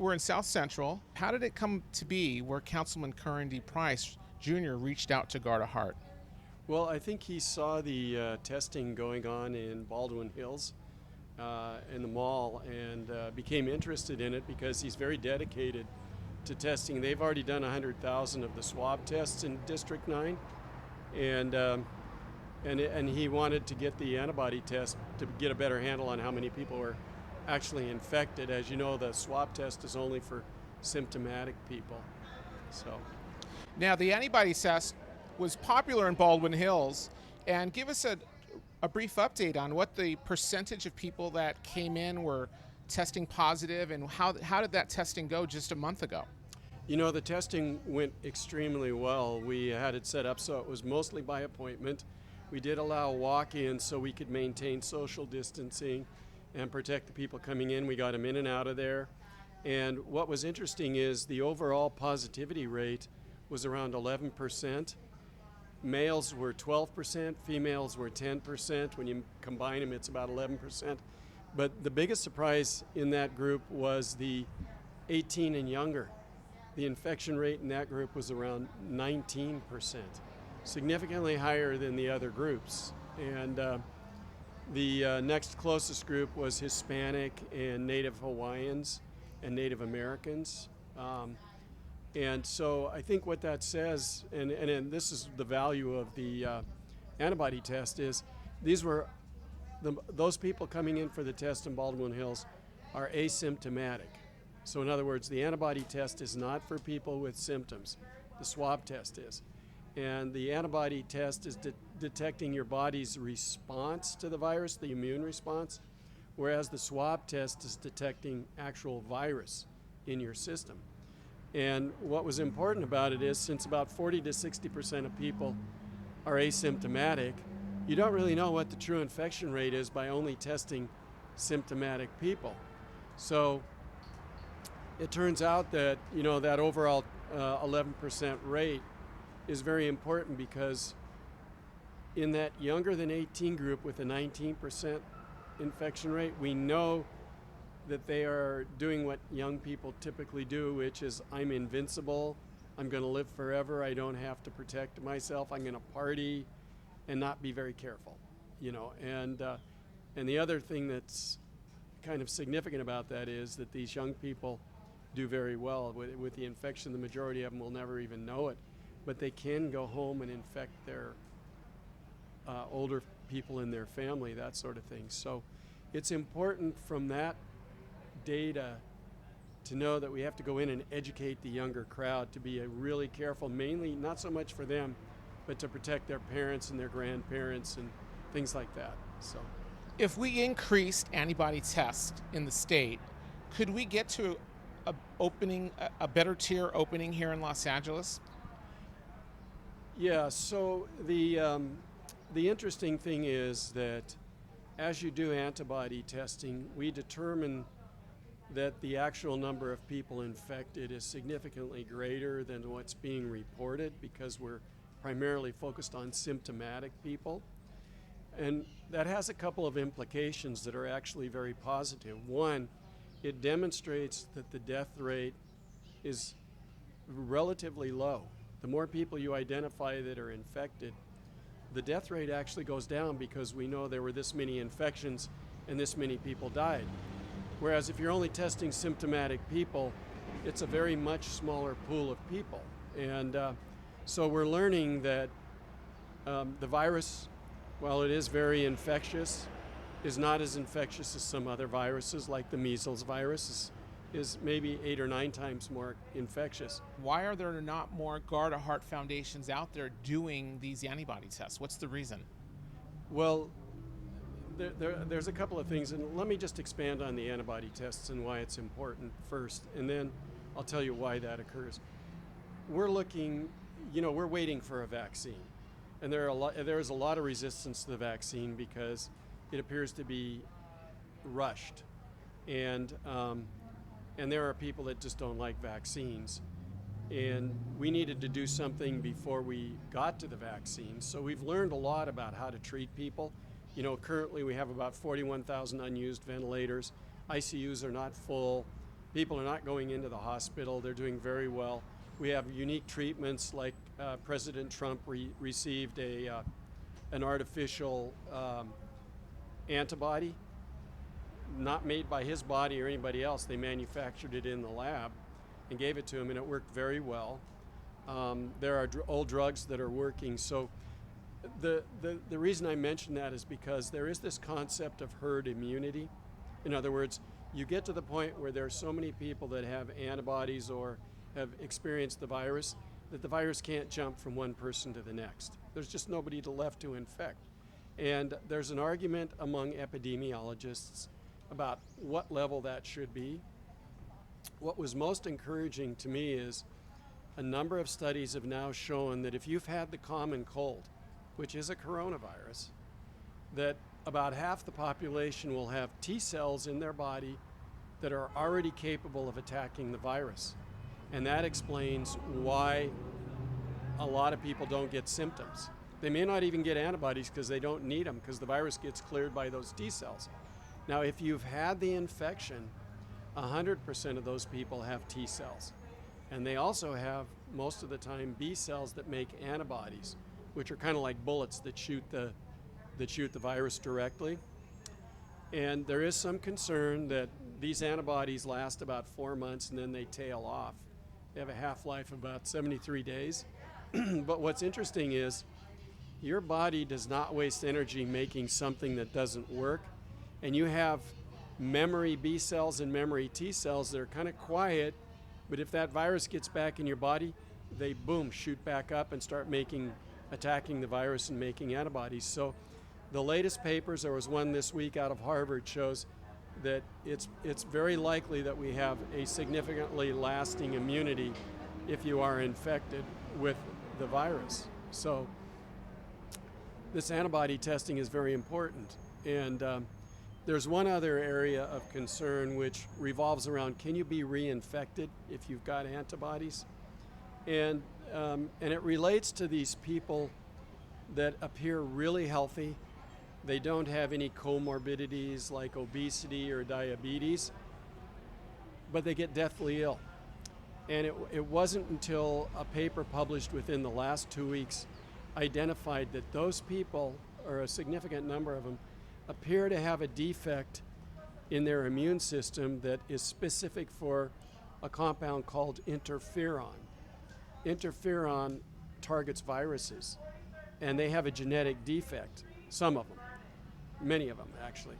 we're in South Central. How did it come to be where Councilman Curran D. Price Jr. reached out to GUARDaHEART? Well, I think he saw the testing going on in Baldwin Hills in the mall and became interested in it because he's very dedicated to testing. They've already done 100,000 of the swab tests in District 9, and he wanted to get the antibody test to get a better handle on how many people were actually infected. As you know, the swab test is only for symptomatic people. So Now, the antibody test was popular in Baldwin Hills, and give us a brief update on what the percentage of people that came in were testing positive, and how did that testing go just a month ago? You know, the testing went extremely well. We had it set up so it was mostly by appointment. We did allow walk-ins so we could maintain social distancing and protect the people coming in. We got them in and out of there. And what was interesting is the overall positivity rate was around 11%. Males were 12%, females were 10%. When you combine them, it's about 11%. But the biggest surprise in that group was the 18 and younger. The infection rate in that group was around 19%, significantly higher than the other groups. And the next closest group was Hispanic and Native Hawaiians and Native Americans. And so I think what that says, and this is the value of the antibody test, is those people coming in for the test in Baldwin Hills are asymptomatic. So in other words, the antibody test is not for people with symptoms. The swab test is. And the antibody test is detecting your body's response to the virus, the immune response, whereas the swab test is detecting actual virus in your system. And what was important about it is, since about 40 to 60% of people are asymptomatic, you don't really know what the true infection rate is by only testing symptomatic people. So it turns out that, you know, that overall 11% rate is very important, because in that younger than 18 group with a 19% infection rate, we know that they are doing what young people typically do, which is, I'm invincible, I'm going to live forever, I don't have to protect myself, I'm going to party and not be very careful, you know. And the other thing that's kind of significant about that is that these young people do very well with the infection. The majority of them will never even know it, but they can go home and infect their older people in their family, that sort of thing. So it's important from that data to know that we have to go in and educate the younger crowd to be really careful, mainly not so much for them, but to protect their parents and their grandparents and things like that. So If we increased antibody tests in the state, could we get to a better tier opening here in Los Angeles? yeah, so the interesting thing is that as you do antibody testing, we determine that the actual number of people infected is significantly greater than what's being reported, because we're primarily focused on symptomatic people. And that has a couple of implications that are actually very positive. One, it demonstrates that the death rate is relatively low. The more people you identify that are infected, the death rate actually goes down, because we know there were this many infections and this many people died. Whereas if you're only testing symptomatic people, it's a very much smaller pool of people. And so we're learning that the virus, while it is very infectious, is not as infectious as some other viruses, like the measles virus is maybe 8 or 9 times more infectious. Why are there not more GUARDaHEART Foundations out there doing these antibody tests? What's the reason? Well, there's a couple of things, and let me just expand on the antibody tests and why it's important first, and then I'll tell you why that occurs. We're looking, you know, we're waiting for a vaccine, and there's a lot of resistance to the vaccine because it appears to be rushed, and there are people that just don't like vaccines, and we needed to do something before we got to the vaccine. So we've learned a lot about how to treat people. You know, currently we have about 41,000 unused ventilators. ICUs are not full. People are not going into the hospital. They're doing very well. We have unique treatments like President Trump received an artificial antibody, not made by his body or anybody else. They manufactured it in the lab and gave it to him, and it worked very well. There are old drugs that are working. So the reason I mention that is because there is this concept of herd immunity. In other words, you get to the point where there are so many people that have antibodies or have experienced the virus that the virus can't jump from one person to the next. There's just nobody left to infect. And there's an argument among epidemiologists about what level that should be. What was most encouraging to me is a number of studies have now shown that if you've had the common cold, which is a coronavirus, that about half the population will have T cells in their body that are already capable of attacking the virus. And that explains why a lot of people don't get symptoms. They may not even get antibodies because they don't need them because the virus gets cleared by those T cells. Now, if you've had the infection, 100% of those people have T cells. And they also have, most of the time, B cells that make antibodies, which are kind of like bullets that shoot the virus directly. And there is some concern that these antibodies last about 4 months and then they tail off. They have a half-life of about 73 days. But what's interesting is your body does not waste energy making something that doesn't work. And you have memory B cells and memory T cells that are kind of quiet, but if that virus gets back in your body, they boom, shoot back up and start attacking the virus and making antibodies. So the latest papers, there was one this week out of Harvard, shows that it's very likely that we have a significantly lasting immunity if you are infected with the virus. So this antibody testing is very important. And there's one other area of concern which revolves around, can you be reinfected if you've got antibodies? And it relates to these people that appear really healthy. They don't have any comorbidities like obesity or diabetes, but they get deathly ill. And it wasn't until a paper published within the last 2 weeks identified that those people, or a significant number of them, appear to have a defect in their immune system that is specific for a compound called interferon. Interferon targets viruses, and they have a genetic defect, some of them, many of them actually.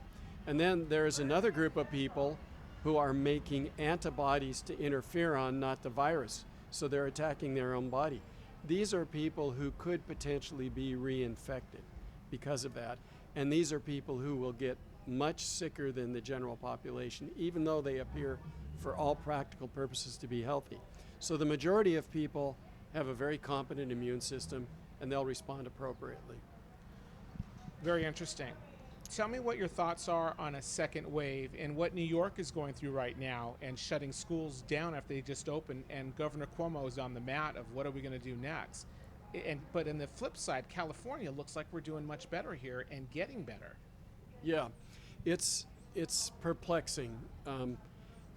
And then there's another group of people who are making antibodies to interferon, not the virus, so they're attacking their own body. These are people who could potentially be reinfected because of that. And these are people who will get much sicker than the general population, even though they appear for all practical purposes to be healthy. So the majority of people have a very competent immune system and they'll respond appropriately. Very interesting. Tell me what your thoughts are on a second wave and what New York is going through right now and shutting schools down after they just opened, and Governor Cuomo is on the mat of what are we going to do next. But in the flip side, California looks like we're doing much better here and getting better. Yeah, it's perplexing.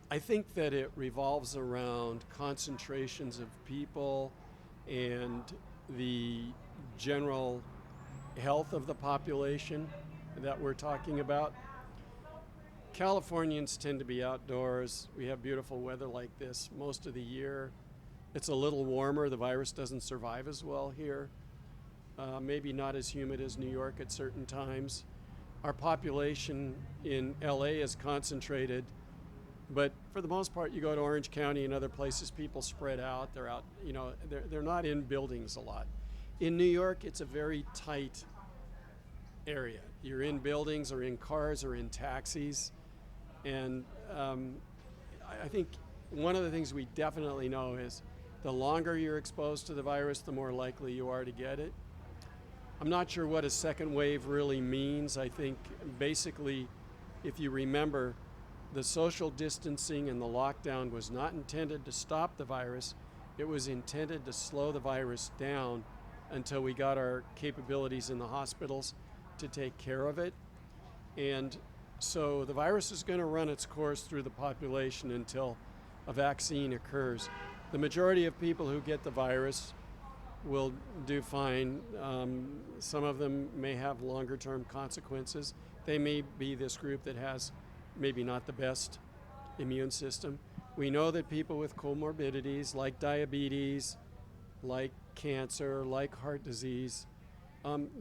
I think that it revolves around concentrations of people and the general health of the population that we're talking about. Californians tend to be outdoors. We have beautiful weather like this most of the year. It's a little warmer. The virus doesn't survive as well here. Maybe not as humid as New York at certain times. Our population in LA is concentrated, but for the most part, you go to Orange County and other places, people spread out. They're out, they're not in buildings a lot. In New York, it's a very tight area. You're in buildings or in cars or in taxis. And I think one of the things we definitely know is the longer you're exposed to the virus, the more likely you are to get it. I'm not sure what a second wave really means. I think basically, if you remember, the social distancing and the lockdown was not intended to stop the virus. It was intended to slow the virus down until we got our capabilities in the hospitals to take care of it. And So the virus is going to run its course through the population until a vaccine occurs. The majority of people who get the virus will do fine. Some of them may have longer term consequences. They may be this group that has maybe not the best immune system. We know that people with comorbidities like diabetes, like cancer, like heart disease,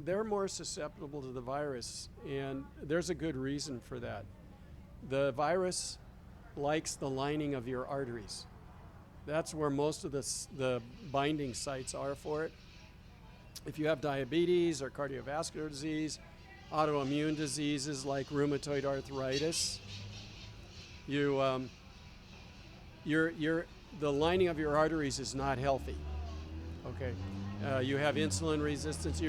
they're more susceptible to the virus, and there's a good reason for that. The virus likes the lining of your arteries. That's where most of the binding sites are for it. If you have diabetes or cardiovascular disease, autoimmune diseases like rheumatoid arthritis, the lining of your arteries is not healthy. Okay, you have insulin resistance.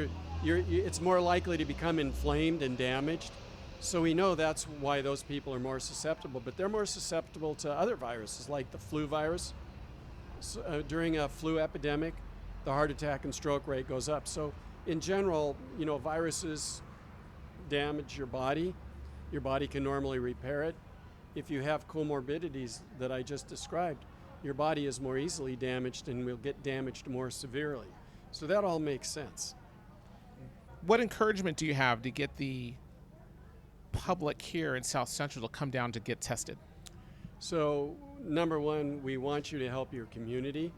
It's more likely to become inflamed and damaged. So we know that's why those people are more susceptible. But they're more susceptible to other viruses like the flu virus. So, during a flu epidemic, the heart attack and stroke rate goes up. So in general, viruses damage your body. Your body can normally repair it. If you have comorbidities that I just described, your body is more easily damaged and will get damaged more severely. So that all makes sense. What encouragement do you have to get the public here in South Central to come down to get tested? So number one, we want you to help your community,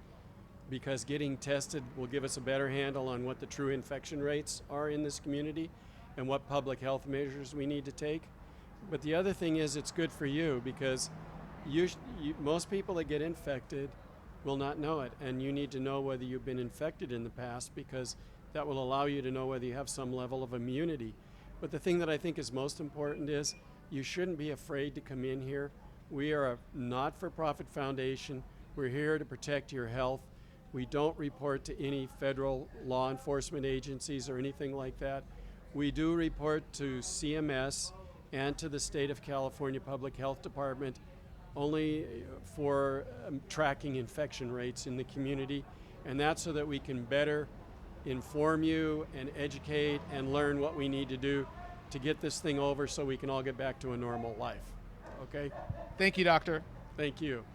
because getting tested will give us a better handle on what the true infection rates are in this community and what public health measures we need to take. But the other thing is, it's good for you, because most people that get infected will not know it, and you need to know whether you've been infected in the past, because that will allow you to know whether you have some level of immunity. But the thing that I think is most important is you shouldn't be afraid to come in here. We are a not-for-profit foundation. We're here to protect your health. We don't report to any federal law enforcement agencies or anything like that. We do report to CMS and to the State of California Public Health Department only for tracking infection rates in the community, and that's so that we can better inform you and educate and learn what we need to do to get this thing over so we can all get back to a normal life. Okay? Thank you, Doctor. Thank you.